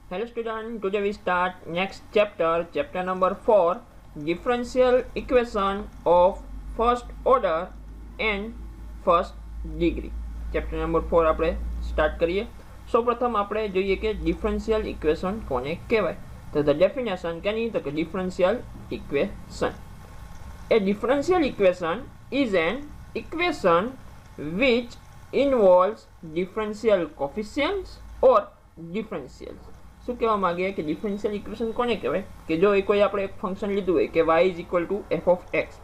Hello student, today we start next chapter, chapter number 4, differential equation of first order and first degree. Chapter number 4 આપણે start કરીએ. સૌપ્રથમ આપણે જોઈએ કે differential equation કોને કહેવાય. તો the definition કેની તો કે differential equation. A differential equation is an equation which involves differential coefficients or differentials. શું કહેવા માંગે કે ડિફરન્શિયલ ઇક્વેશન કોને કહેવાય કે જો કોઈ આપણે એક ફંક્શન લીધું હોય કે y is equal to F of X,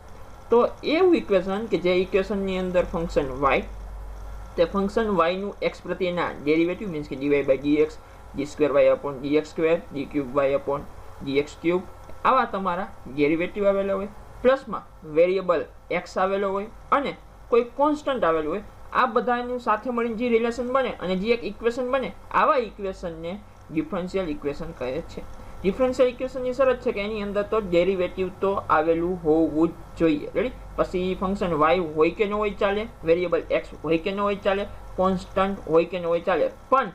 તો એવું ઇક્વેશન કે જે ઇક્વેશનની અંદર ફંક્શન y, તે ફંક્શન yનું એક્સ પ્રત્યેના ડેરિવેટિવ મીન્સ કે dy by dx, d square y upon dx square, d cube y upon dx cube, આવા તમારા ડેરિવેટિવ આવેલા હોય, પ્લસમાં વેરિયેબલ x આવેલો હોય અને કોઈ કોન્સ્ટન્ટ આવેલું હોય. આ બધાનું સાથે મળીને જે રિલેશન બને અને જે એક ઇક્વેશન બને, આવા ઇક્વેશનને ડિફરન્શિયલ ઇક્વેશન કહે છે. ડિફરન્શિયલ ઇક્વેશનની શરત છે કે એની અંદર તો ડેરિવેટિવ તો આવેલું હોવું જ જોઈએ. રેડી? પછી ફંક્શન y હોય કે ન હોય ચાલે, વેરિયેબલ x હોય કે ન હોય ચાલે, કોન્સ્ટન્ટ હોય કે ન હોય ચાલે, પણ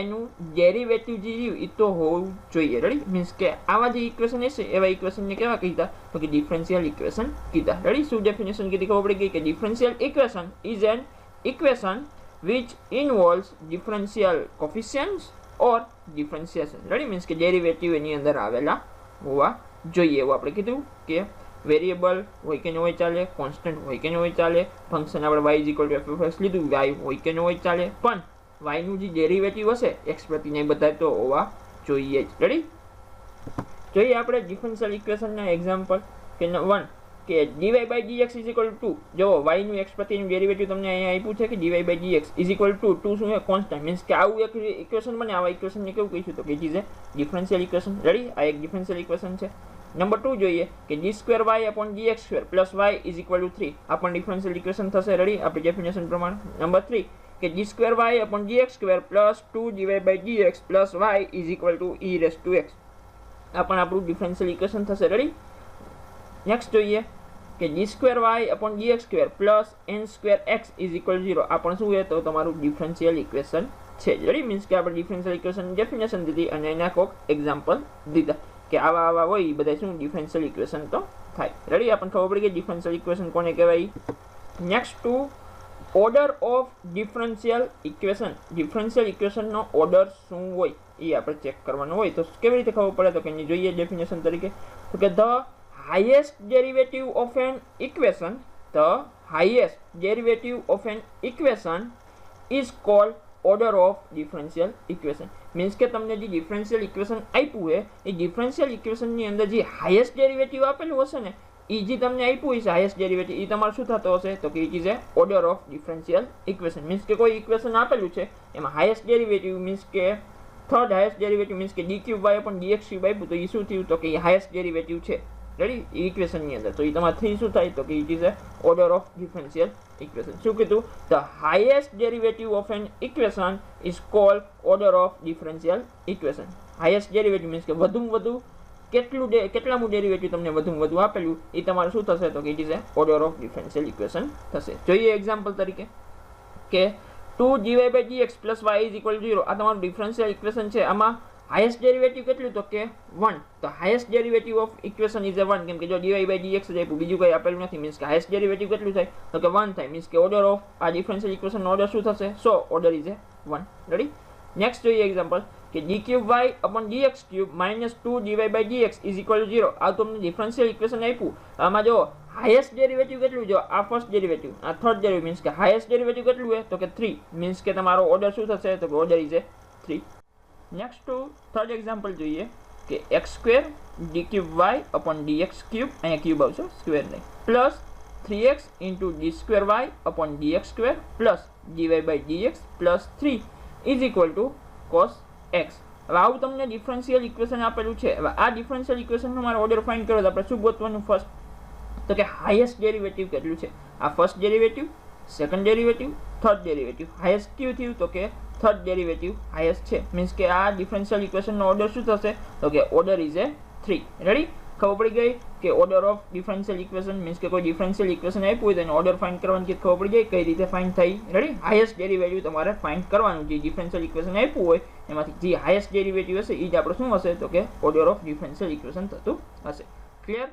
એનું ડેરિવેટિવ જે રહ્યું એ તો હોવું જોઈએ. રેડી? મીન્સ કે આવા જે ઇક્વેશન હશે એવા ઇક્વેશનને કેવા કીધા તો કે ડિફરન્શિયલ ઇક્વેશન કીધા. રેડી? શું ડેફિનેશન કીધી ખબર પડી ગઈ કે differential equation is an equation which involves differential coefficients or differentiation. Ready? Means કે ડેરિવેટિવ એની અંદર આવેલા હોવા જોઈએ. એવું આપણે કીધું કે વેરિયેબલ હોય કે ન હોય ચાલે, કોન્સ્ટન્ટ હોય કે ન હોય ચાલે, ફંક્શન આપણે y is equal to F of x લીધું, y હોય કે ન હોય ચાલે, પણ y નું જે ડેરિવેટિવ હશે એક્સ પ્રત્યેને બધા તો હોવા જોઈએ જ. રેડી? જોઈએ આપણે ડિફરન્શિયલ ઇક્વેશનના એક્ઝામ્પલ કે 1 કે dy by dx is equal to, જો y નું x પ્રત્યેનું ડેરિવેટિવ તમને અહીંયા આપ્યું છે કે dy by dx is equal to 2 શું છે કોન્સ્ટન્ટ, મીન્સ કે આવું એક ઇક્વેશન બને. આવા ઇક્વેશનને કેવું કહીશું તો કે it is A differential equation. Ready? આ એક ડિફરન્શિયલ ઇક્વેશન છે. નંબર 2 જોઈએ કે d square y upon dx square plus y is equal to 3, આ પણ ડિફરન્શિયલ ઇક્વેશન થશે. રેડી? આપણી ડેફિનેશન પ્રમાણે. નંબર 3 કે d square y upon dx square plus 2 dy by dx plus y is equal to e raise to x, આ પણ આપણું differential equation થશે. રેડી? નેક્સ્ટ જોઈએ કે d square y upon dx square plus n square x is equal 0, આ પણ શું છે તો તમારું ડિફરન્શિયલ ઇક્વેશન છે. રેડી? મીન્સ કે આપણે ડિફરન્શિયલ ઇક્વેશનની ડેફિનેશન દીધી અને એના કોઈક એક્ઝામ્પલ દીધા કે આવા હોય એ બધા શું ડિફરન્શિયલ ઇક્વેશન તો થાય. રેડી? આપણને ખબર પડી કે ડિફરન્શિયલ ઇક્વેશન કોને કહેવાય. Next two order of differential equation. Differential ઇક્વેશનનો ઓર્ડર શું હોય એ આપણે ચેક કરવાનો હોય. તો કેવી રીતે ખબર પડે તો કે એની જોઈએ ડેફિનેશન તરીકે તો કે the highest derivative of an equation, the highest derivative of an equation is called order of differential equation. Means કે તમને જે ડિફરન્શિયલ ઇક્વેશન આપ્યું છે એ ડિફરન્શિયલ ઇક્વેશનની અંદર જે હાઈએસ્ટ ડેરિવેટિવ આપેલું હશે ને એ જે તમને આપ્યું છે હાઈએસ્ટ ડેરિવેટિવ એ તમારે શું થતો હશે તો કે it is a order of differential equation. Means કે કોઈ ઇક્વેશન આપેલું છે એમાં હાઈએસ્ટ ડેરિવેટિવ મીન્સ કે થર્ડ હાઈએસ્ટ ડેરિવેટિવ મીન્સ કે ડી ક્યુબ વાય પણ dx ક્યુબ આપ્યું તો એ શું થયું તો કે એ હાઈએસ્ટ ડેરિવેટિવ છે. રેડી? ઇક્વેશનની અંદર તો એ તમારે 3 શું થાય તો કે it is a order of differential equation. શું કીધું? The highest derivative of an equation is called order of differential equation. Highest derivative means કે વધુમાં વધુ કેટલામું ડેરિવેટિવ તમને વધુમાં વધુ આપેલું એ તમારે શું થશે તો કે it is a order of differential equation થશે. જોઈએ એક્ઝામ્પલ તરીકે કે 2 dy by dx plus y is equal 0, આ તમારું ડિફરન્શિયલ ઇક્વેશન છે. આમાં હાઈએસ્ટ ડેરિવેટિવ કેટલું તો કે 1, તો highest derivative of equation is a 1, કેમ કે જો dy બાય dx જ આપ્યું બીજું કંઈ આપેલું નથી. મીન્સ કે હાઈએસ્ટ ડેરિવેટિવ કેટલું થાય તો કે 1 થાય. મીન્સ કે ઓર્ડર ઓફ આ ડિફરન્શિયલ ઇક્વેશનનો ઓર્ડર શું થશે? So order is a 1. Ready? Next જોઈએ એક્ઝામ્પલ કે d cube y upon dx cube minus 2 dy by dx is equal to 0, આ તમને ડિફરન્શિયલ ઇક્વેશન આપ્યું. આમાં જો હાઈએસ્ટ ડેરિવેટિવ કેટલું, જો આ ફર્સ્ટ ડેરિવેટિવ, આ થર્ડ ડેરિવેટિવ, મીન્સ કે હાઈએસ્ટ ડેરિવેટિવ કેટલું છે તો કે 3, મીન્સ કે તમારો ઓર્ડર શું થશે તો કે order is a 3. Next to third example જોઈએ કે X square D cube Y upon dx cube, અહીંયા ક્યુબ આવશે સ્ક્વેર નહીં, plus 3x into D square Y upon dx square plus dy by dx plus 3 is equal to cos x. હવે આવું તમને differential equation આપેલું છે. હવે આ ડિફરન્શિયલ ઇક્વેશનનો મારે ઓર્ડર ફાઇન્ડ કરો તો આપણે શું ગોતવાનું? ફર્સ્ટ તો કે હાઈએસ્ટ ડેરિવેટિવ કેટલું છે. આ first derivative, second derivative, third derivative. Highest કયું થયું તો કે થર્ડ ડેરિવેટિવ હાઈએસ્ટ છે. મીન્સ કે આ ડિફરન્શિયલ ઇક્વેશનનો ઓર્ડર શું થશે તો કે ઓર્ડર ઇઝ એ 3. રેડી? ખબર પડી ગઈ કે order of differential equation means કે કોઈ ડિફરન્શિયલ ઇક્વેશન આપ્યું હોય તો એનો ઓર્ડર ફાઇન્ડ કરવાની કે ખબર પડી જાય કઈ રીતે ફાઇન્ડ થઈ. રેડી? હાઈએસ્ટ ડેરિવેટિવ તમારે ફાઇન્ડ કરવાનું. જે ડિફરન્શિયલ ઇક્વેશન આપ્યું હોય એમાંથી જે હાઈએસ્ટ ડેરિવેટિવ હશે એ જ આપણે શું હશે તો કે ઓર્ડર ઓફ ડિફરન્શિયલ ઇક્વેશન થતું હશે. ક્લિયર?